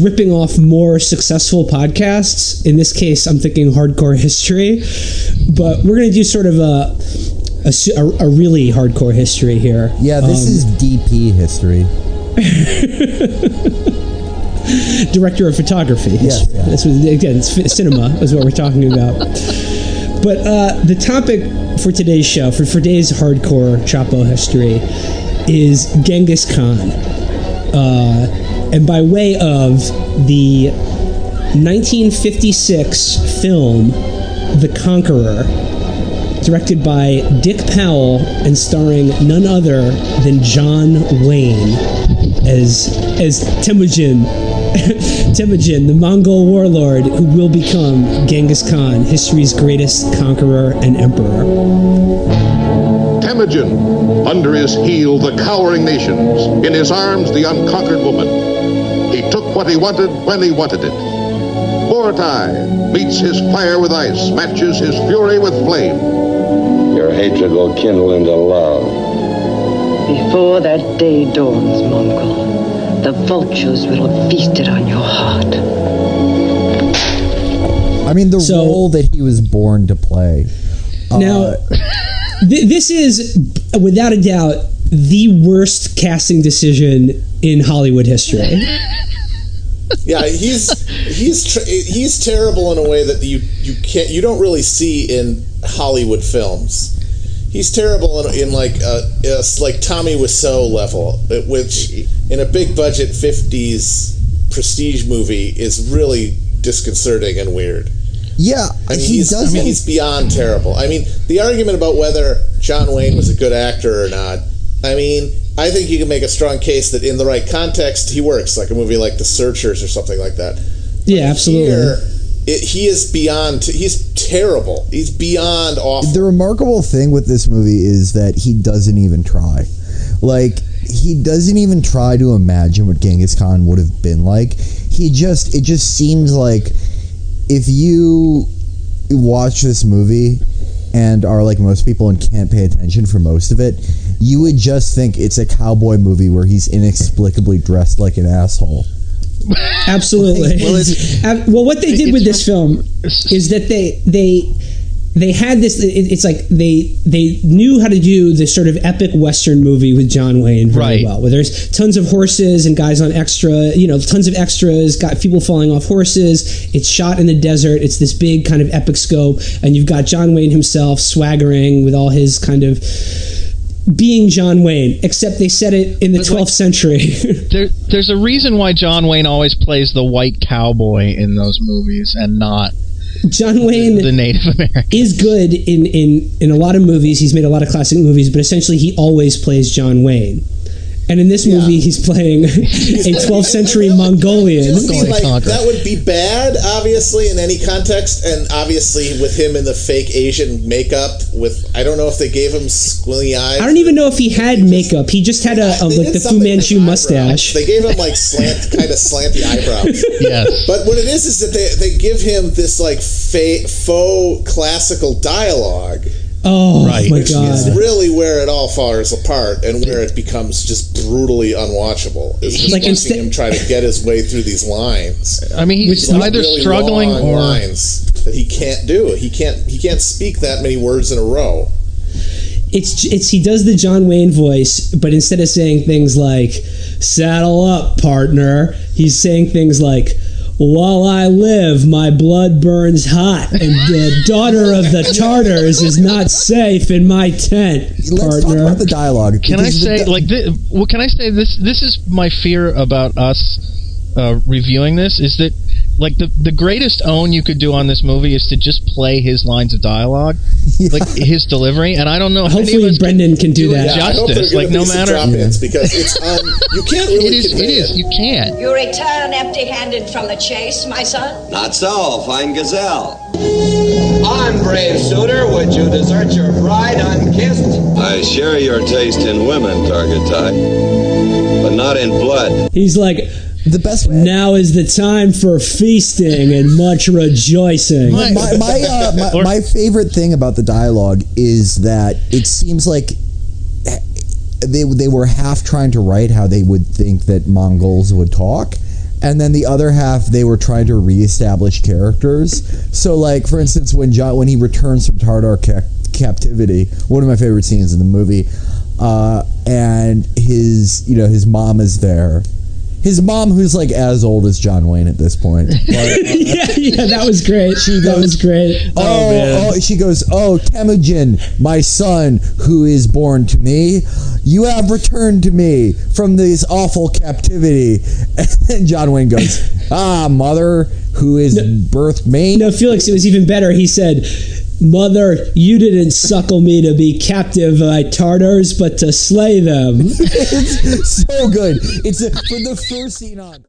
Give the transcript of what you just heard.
ripping off more successful podcasts. In this case, I'm thinking hardcore history, but we're going to do sort of a really hardcore history here. Yeah, this is DP history. Director of photography. Yes, yeah. This was, again, it's cinema is what we're talking about. But the topic for today's show, for today's hardcore Chapo history, is Genghis Khan. And by way of the 1956 film The Conqueror, directed by Dick Powell and starring none other than John Wayne as Temujin, the Mongol warlord who will become Genghis Khan, history's greatest conqueror and emperor. Temujin, under his heel the cowering nations, in his arms the unconquered woman. He took what he wanted when he wanted it. Borutai meets his fire with ice, matches his fury with flame. Your hatred will kindle into love. Before that day dawns, Mongol, the vultures will have feasted on your heart. I mean, the role that he was born to play. Now, this is, without a doubt, the worst casting decision in Hollywood history. Yeah, he's terrible in a way that you don't really see in Hollywood films. He's terrible in like Tommy Wiseau level, which in a big budget 50s prestige movie is really disconcerting and weird. Yeah, I mean, he's beyond terrible. I mean, the argument about whether John Wayne was a good actor or not, I mean, I think you can make a strong case that in the right context, he works, like a movie like The Searchers or something like that. Yeah, absolutely. Here, he is beyond, he's terrible. He's beyond awful. The remarkable thing with this movie is that he doesn't even try. Like, he doesn't even try to imagine what Genghis Khan would have been like. It just seems like if you watch this movie and are like most people and can't pay attention for most of it, you would just think it's a cowboy movie where he's inexplicably dressed like an asshole. Absolutely. Well, what they did with this film is that they had this. It's like they knew how to do this sort of epic Western movie with John Wayne very well, where there's tons of horses and guys on tons of extras, got people falling off horses. It's shot in the desert. It's this big kind of epic scope, and you've got John Wayne himself swaggering with all his kind of being John Wayne, except they set it in the 12th century. There's a reason why John Wayne always plays the white cowboy in those movies and not John Wayne, the Native American, is good in a lot of movies. He's made a lot of classic movies, but essentially he always plays John Wayne. And in this movie, he's playing a 12th century Mongolian. That would be bad, obviously, in any context, and obviously with him in the fake Asian makeup. I don't know if they gave him squinty eyes. I don't even know if he had makeup. He just had the Fu Manchu mustache. They gave him like kind of slanty eyebrows. Yes. But what it is that they give him this like faux classical dialogue. Oh, right. My God. Is really where it all falls apart and where it becomes just brutally unwatchable. It's just watching him try to get his way through these lines. I mean, he's either really struggling or lines that he can't do. He can't speak that many words in a row. It's he does the John Wayne voice, but instead of saying things like "saddle up, partner," he's saying things like, "While I live, my blood burns hot, and the daughter of the Tartars is not safe in my tent." Let's talk about the dialogue. Can I say this is my fear about us reviewing this, is that like the greatest own you could do on this movie is to just play his lines of dialogue, like his delivery, and I don't know. Hopefully, Brendan can do that justice. Like no matter, because it's you can't really. It is. You can't. You return empty-handed from the chase, my son? Not so, fine gazelle. On, brave suitor, would you desert your bride unkissed? I share your taste in women, Targetai, but not in blood. He's like, the best way. Now is the time for feasting and much rejoicing. My favorite thing about the dialogue is that it seems like they were half trying to write how they would think that Mongols would talk, and then the other half they were trying to reestablish characters. So, like, for instance, when he returns from Tartar captivity, one of my favorite scenes in the movie, and his mom is there. His mom, who's like as old as John Wayne at this point. But, yeah, that was great. That was great. She goes, "Oh, Temujin, my son, who is born to me, you have returned to me from this awful captivity." And then John Wayne goes, "Ah, mother, who is birthed me." No, Felix, it was even better. He said, "Mother, you didn't suckle me to be captive by Tartars, but to slay them." It's so good. It's for the first scene on.